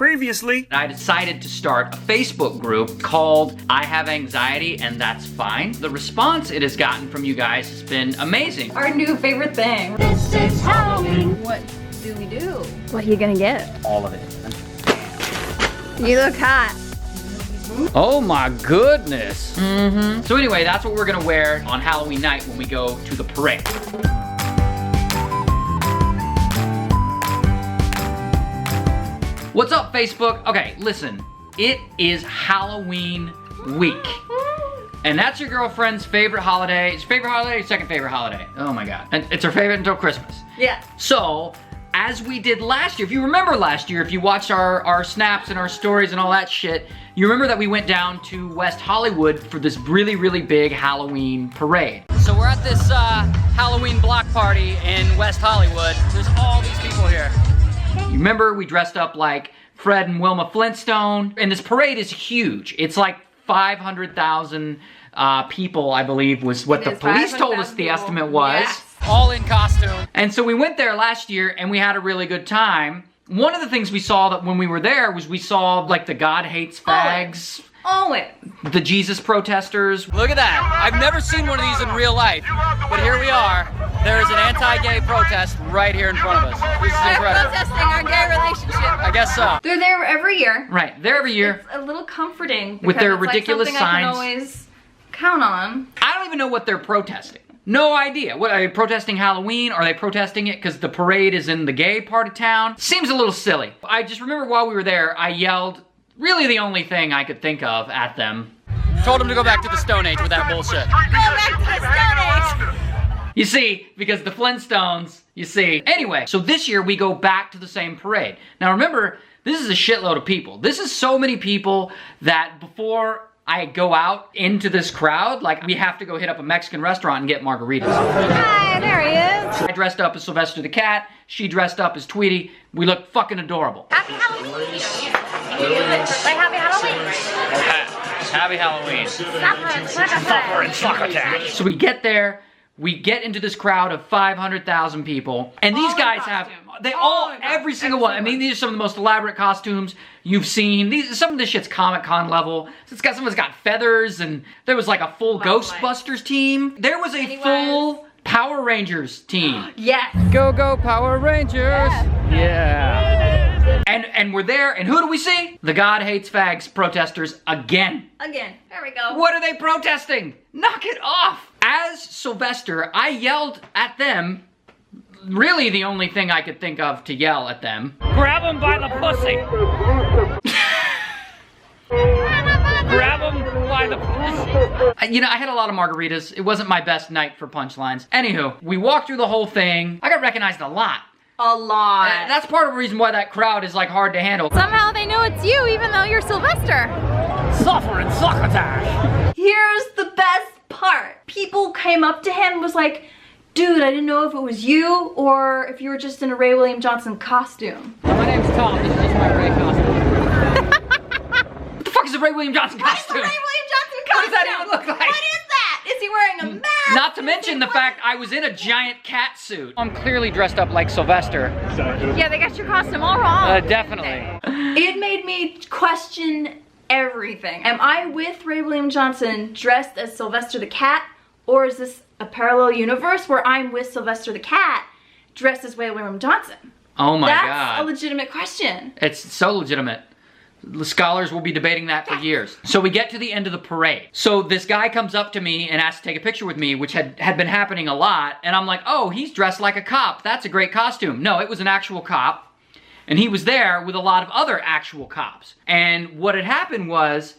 Previously, I decided to start a Facebook group called I Have Anxiety and That's Fine. The response it has gotten from you guys has been amazing. Our new favorite thing. This is Halloween. What do we do? What are you gonna get? All of it. You look hot. Oh my goodness. So anyway, that's what we're gonna wear on Halloween night when we go to the parade. What's up, Facebook? Okay, listen, it is Halloween week. And that's your girlfriend's favorite holiday. It's your favorite holiday, your second favorite holiday. Oh my God. And it's her favorite until Christmas. Yeah. So, as we did last year, if you remember last year, if you watched our snaps and our stories and all that shit, you remember that we went down to West Hollywood for this really, really big Halloween parade. So we're at this Halloween block party in West Hollywood. There's all these people here. You remember we dressed up like Fred and Wilma Flintstone? And this parade is huge. It's like 500,000 people, I believe, was what the police told us the estimate was. Yes. All in costume. And so we went there last year and we had a really good time. One of the things we saw that when we were there was we saw like the God hates fags. Always. The Jesus protesters. Look at that. I've never seen one of these in real life, but here we are. There is an anti-gay protest right here in front of us. This is They're incredible. protesting our gay relationship. I guess so. They're there every year. Right, there every year. It's a little comforting. With their because it's ridiculous like something I signs. can always count on. I don't even know what they're protesting. No idea. What, are they protesting Halloween? Are they protesting it because the parade is in the gay part of town? Seems a little silly. I just remember while we were there, I yelled really the only thing I could think of at them. Told them to go back to the Stone Age with that bullshit. Go back to the Stone Age! You see, because the Flintstones, you see. Anyway, so this year we go back to the same parade. Now remember, this is a shitload of people. This is so many people that before I go out into this crowd, like we have to go hit up a Mexican restaurant and get margaritas. Hi, there he is. I dressed up as Sylvester the Cat. She dressed up as Tweety. We look fucking adorable. Happy Halloween. Say happy Halloween. Happy Halloween. Sucker. So we get there. We get into this crowd of 500,000 people, and these All in guys costume. they All all, in costume. every single one. I mean, these are some of the most elaborate costumes you've seen. Some of this shit's Comic-Con level. Someone's got feathers, and there was like a full Ghostbusters team. There was a full Power Rangers team. Yes. Go, go, Power Rangers! Yeah. And we're there, and who do we see? The God hates fags protesters again. Again. There we go. What are they protesting? Knock it off! As Sylvester, I yelled at them, really the only thing I could think of to yell at them. Grab him by the pussy! Grab him by the pussy! You know, I had a lot of margaritas. It wasn't my best night for punchlines. Anywho, we walked through the whole thing. I got recognized a lot. A lot. That's part of the reason why that crowd is like hard to handle. Somehow they know it's you, even though you're Sylvester. Suffering succotash! Here's the best part. People came up to him and was like, dude, I didn't know if it was you or if you were just in a Ray William Johnson costume. My name's Tom. This is my Ray costume. What the fuck is a Ray William Johnson costume? What is a Ray William Johnson costume? What does that even look like? What is that? Is he wearing a mask? Not to mention the fact I was in a giant cat suit. I'm clearly dressed up like Sylvester. Yeah, they got your costume all wrong. Definitely. It made me question everything. Am I with Ray William Johnson dressed as Sylvester the Cat, or is this a parallel universe where I'm with Sylvester the Cat dressed as Ray William Johnson? Oh my That's God. a legitimate question. It's so legitimate. The scholars will be debating that for years. So we get to the end of the parade. So this guy comes up to me and asks to take a picture with me, which had been happening a lot. And I'm like, oh, he's dressed like a cop. That's a great costume. No, it was an actual cop. And he was there with a lot of other actual cops. And what had happened was,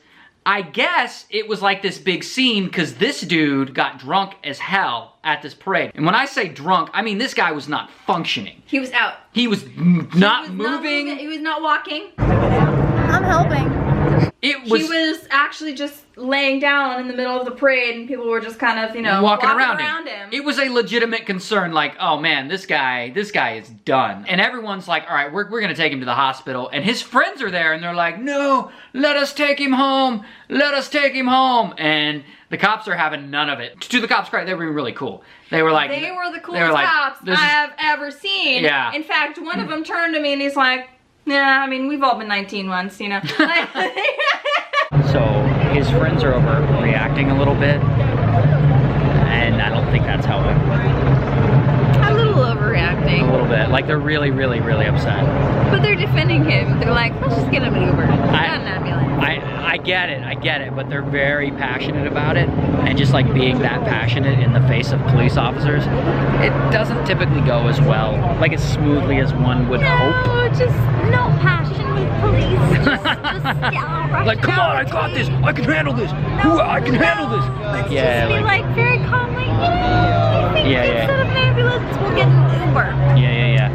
I guess it was like this big scene because this dude got drunk as hell at this parade. And when I say drunk, I mean this guy was not functioning. He was out. He was not moving. He was not walking. I'm helping. It was, He was actually just laying down in the middle of the parade and people were just kind of, you know, walking around him. It was a legitimate concern, like, oh man, this guy is done. And everyone's like, all right, we're gonna take him to the hospital. And his friends are there and they're like, no, let us take him home. Let us take him home. And the cops are having none of it. To the cops' credit, they were really cool. They were like, They were the coolest cops I have ever seen. Yeah. In fact, one of them turned to me and he's like, Yeah, I mean, we've all been 19 once, you know. So his friends are overreacting a little bit, and I don't think that's helping. A little overreacting. A little bit. Like they're really, really, really upset. But they're defending him. They're like, let's just get him an Uber, not an ambulance. I get it, but they're very passionate about it, and just like being that passionate in the face of police officers, it doesn't typically go as well, like as smoothly as one would hope. No, just no passion with police. Just yeah, Like, come on, I got this, I can handle this, I can handle this. Like, yeah, just be like very calm, like, I think instead of an ambulance, we'll get an Uber. Yeah.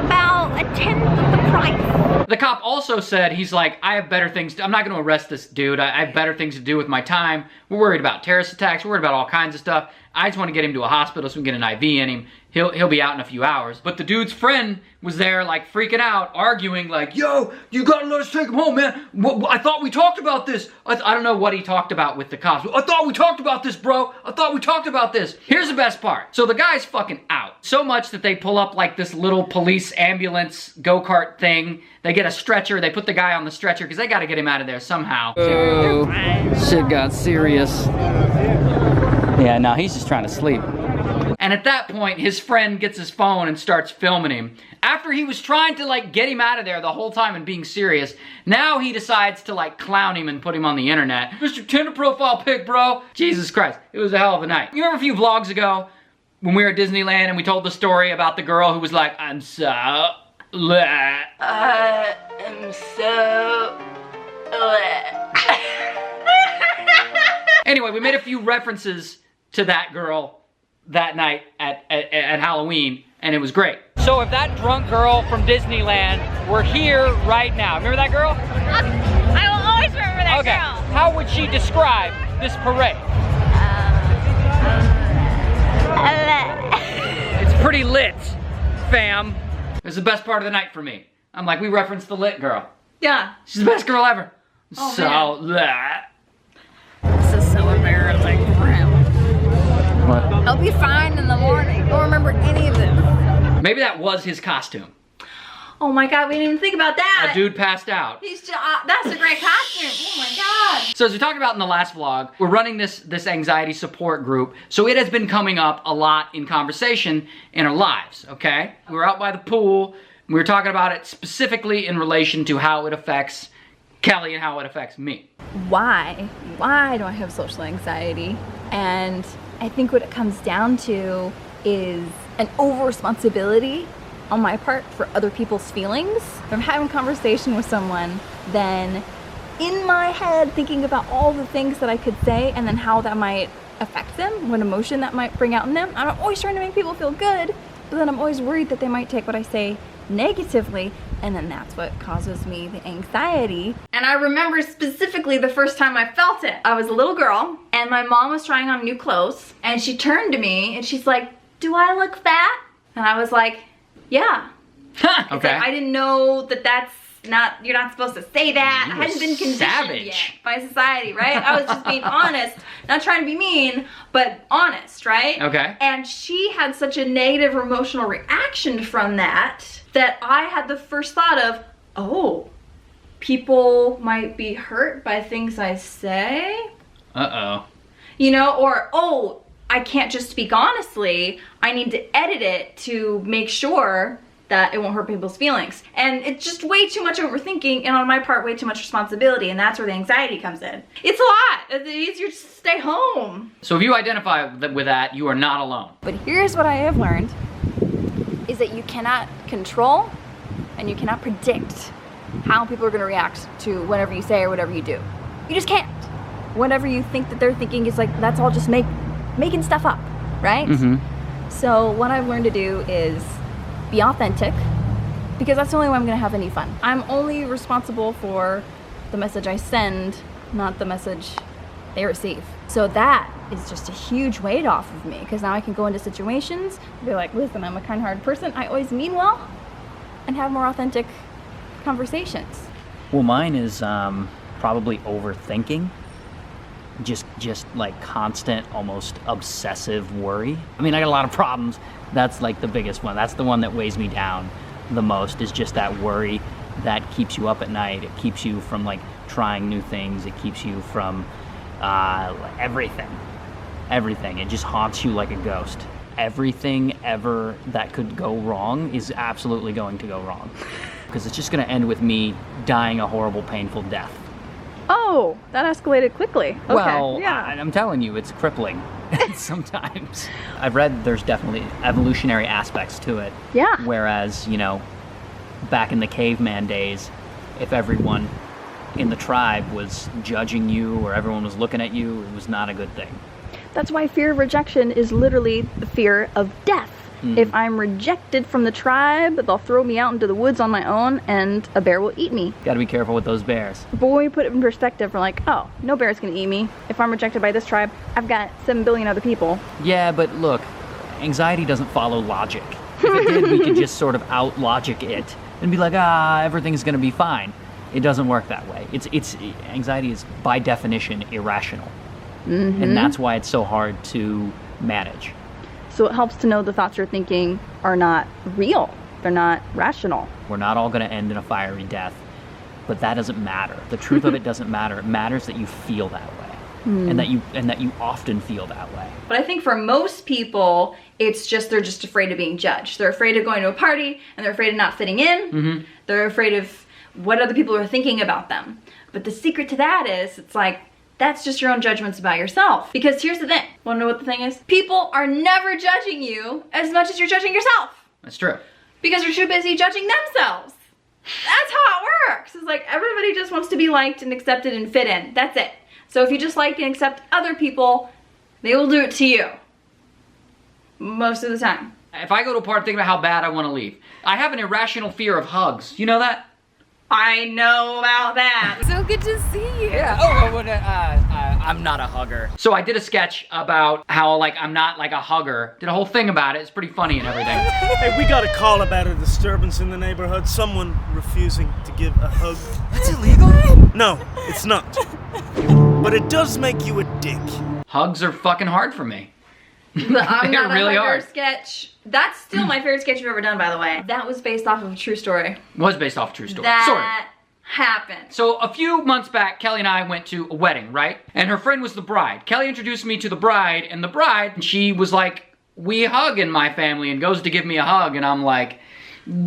About a tenth of the price. The cop also said, he's like, I have better things to, I'm not gonna arrest this dude. I have better things to do with my time. We're worried about terrorist attacks. We're worried about all kinds of stuff. I just want to get him to a hospital so we can get an IV in him. He'll be out in a few hours. But the dude's friend was there like freaking out, arguing like, yo, you gotta let us take him home, man. I thought we talked about this. I don't know what he talked about with the cops. I thought we talked about this, bro. I thought we talked about this. Here's the best part. So the guy's fucking out. So much that they pull up like this little police ambulance go-kart thing. They get a stretcher. They put the guy on the stretcher because they gotta get him out of there somehow. Oh, shit got serious. Yeah, no, he's just trying to sleep. And at that point, his friend gets his phone and starts filming him. After he was trying to like get him out of there the whole time and being serious, now he decides to like clown him and put him on the internet. Mr. Tinder profile pic, bro. Jesus Christ, it was a hell of a night. You remember a few vlogs ago when we were at Disneyland and we told the story about the girl who was like, I'm so... I am so... Anyway, we made a few references to that girl that night at Halloween, and it was great. So if that drunk girl from Disneyland were here right now, remember that girl? I will always remember that girl. How would she describe this parade? It's pretty lit, fam. It was the best part of the night for me. I'm like, we referenced the lit girl. Yeah. She's the best girl ever. Oh, so, This is so embarrassing for him. What? He'll be fine in the morning. Don't remember any of this. Maybe that was his costume. Oh my God, we didn't even think about that. A dude passed out. He's just, that's a great costume. Oh my God. So as we talked about in the last vlog, we're running this anxiety support group. So it has been coming up a lot in conversation in our lives, okay? We were out by the pool. We were talking about it specifically in relation to how it affects Kelly and how it affects me. Why do I have social anxiety? And I think what it comes down to is an over-responsibility on my part for other people's feelings. If I'm having a conversation with someone, then in my head thinking about all the things that I could say and then how that might affect them, what emotion that might bring out in them. I'm always trying to make people feel good, but then I'm always worried that they might take what I say negatively, and then that's what causes me the anxiety. And I remember specifically the first time I felt it. I was a little girl and my mom was trying on new clothes and she turned to me and she's like, do I look fat? And I was like, yeah. Okay. Like, I didn't know that that's not, you're not supposed to say that. You I hadn't been conditioned savage. yet by society, right? I was just being honest, not trying to be mean, but honest, right? Okay. And she had such a negative emotional reaction from that I had the first thought of, oh, people might be hurt by things I say. Uh-oh. You know, or, oh, I can't just speak honestly. I need to edit it to make sure that it won't hurt people's feelings. And it's just way too much overthinking, and on my part, way too much responsibility, and that's where the anxiety comes in. It's a lot. It's easier to stay home. So if you identify with that, you are not alone. But here's what I have learned, is that you cannot control and you cannot predict how people are gonna react to whatever you say or whatever you do. You just can't. Whatever you think that they're thinking is like, that's all just making stuff up, right? Mm-hmm. So what I've learned to do is be authentic, because that's the only way I'm gonna have any fun. I'm only responsible for the message I send, not the message they receive. So that is just a huge weight off of me, because now I can go into situations, be like, listen, I'm a kind-hearted person, I always mean well, and have more authentic conversations. Well, mine is probably overthinking. Just like constant, almost obsessive worry. I mean, I got a lot of problems. That's like the biggest one. That's the one that weighs me down the most, is just that worry that keeps you up at night. It keeps you from like trying new things. It keeps you from everything. It just haunts you like a ghost. Everything ever that could go wrong is absolutely going to go wrong, because it's just going to end with me dying a horrible, painful death. Oh, that escalated quickly. Okay, Well, yeah. I'm telling you, it's crippling sometimes. I've read there's definitely evolutionary aspects to it. Yeah. Whereas, you know, back in the caveman days, if everyone in the tribe was judging you or everyone was looking at you, it was not a good thing. That's why fear of rejection is literally the fear of death. If I'm rejected from the tribe, they'll throw me out into the woods on my own and a bear will eat me. Gotta be careful with those bears. But when we put it in perspective, we're like, oh, no bear's gonna eat me. If I'm rejected by this tribe, I've got 7 billion other people. Yeah, but look, anxiety doesn't follow logic. If it did, we could just sort of out-logic it and be like, everything's gonna be fine. It doesn't work that way. Anxiety is by definition irrational. And that's why it's so hard to manage. So it helps to know the thoughts you're thinking are not real. They're not rational. We're not all gonna end in a fiery death, but that doesn't matter. The truth of it doesn't matter. It matters that you feel that way. And that you often feel that way. But I think for most people, it's just they're just afraid of being judged. They're afraid of going to a party, and they're afraid of not fitting in. They're afraid of what other people are thinking about them. But the secret to that is, it's like, that's just your own judgments about yourself. Because here's the thing. Wanna know what the thing is? People are never judging you as much as you're judging yourself. That's true. Because they're too busy judging themselves. That's how it works. It's like everybody just wants to be liked and accepted and fit in. That's it. So if you just like and accept other people, they will do it to you. Most of the time. If I go to a party thinking about how bad I want to leave, I have an irrational fear of hugs. You know that? I know about that. So good to see you. Yeah, I'm not a hugger. So I did a sketch about how, like, I'm not like a hugger. Did a whole thing about it. It's pretty funny and everything. Hey, we got a call about a disturbance in the neighborhood. Someone refusing to give a hug. That's illegal? No, it's not. But it does make you a dick. Hugs are fucking hard for me. The I'm They're not really a hugger hard. sketch. That's still my favorite sketch you've ever done, by the way. That was based off of a true story. Was based off a true story. That happened. So a few months back, Kelly and I went to a wedding, right? And her friend was the bride. Kelly introduced me to the bride, and the bride, she was like, we hug in my family, and goes to give me a hug, and I'm like,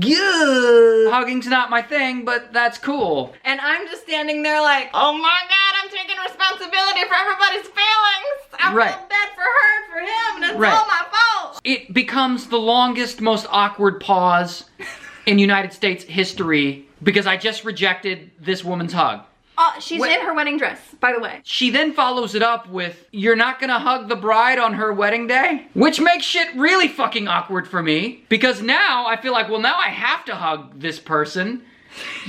good. Hugging's not my thing, but that's cool. And I'm just standing there like, oh my God, I'm taking responsibility for everybody's feelings. I Right. feel bad for her and for him, and it's Right. all my fault. It becomes the longest, most awkward pause in United States history because I just rejected this woman's hug. She's What- in her wedding dress, by the way. She then follows it up with, you're not gonna hug the bride on her wedding day? Which makes shit really fucking awkward for me, because now I feel like, well, now I have to hug this person,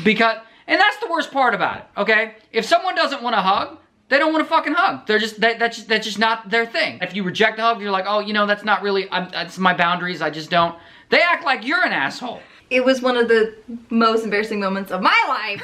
because, and that's the worst part about it, okay? If someone doesn't want to hug, they don't want to fucking hug. They're just, that's just not their thing. If you reject a hug, you're like, oh, you know, that's not really, that's my boundaries, I just don't. They act like you're an asshole. It was one of the most embarrassing moments of my life.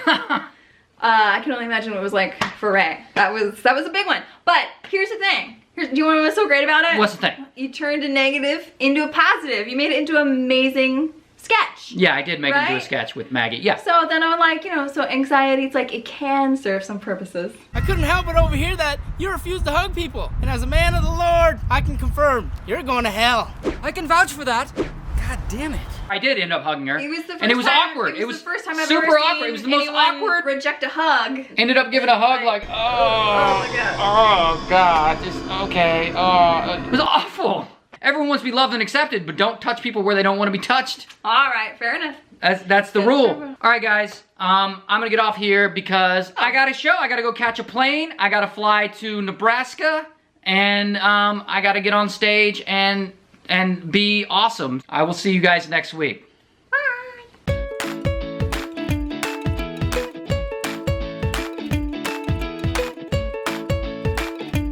I can only imagine what it was like for Ray. That was a big one. But here's the thing. Do you want to know what's so great about it? What's the thing? You turned a negative into a positive. You made it into an amazing sketch. Yeah, I did make him do a Right? sketch with Maggie, yeah. So then I was like, you know, so anxiety, it's like it can serve some purposes. I couldn't help but overhear that you refuse to hug people. And as a man of the Lord, I can confirm, you're going to hell. I can vouch for that. God damn it. I did end up hugging her. It was the first and it was time, awkward. It was the first time I've super ever awkward. seen It was the most anyone awkward. reject a hug. Ended up giving a hug like, my God. oh God, just, okay, it was awful. Everyone wants to be loved and accepted, but don't touch people where they don't want to be touched. All right, fair enough. That's the rule. All right, guys, I'm gonna get off here because I got a show. I gotta go catch a plane. I gotta fly to Nebraska, and I gotta get on stage and be awesome. I will see you guys next week.